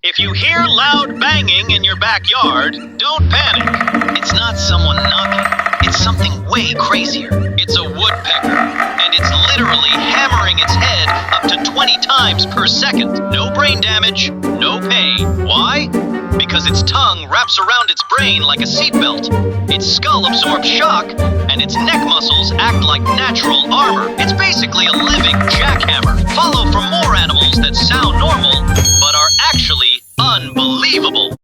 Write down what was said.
If you hear loud banging in your backyard, don't panic. It's not someone knocking. It's something way crazier. It's a woodpecker, and it's literally hammering its head up to 20 times per second. No brain damage, no pain. Why? Because its tongue wraps around its brain like a seatbelt. Its skull absorbs shock, and its neck muscles act like natural armor. It's basically a living jackhammer. Follow for more animals that sound normal, but are actually unbelievable.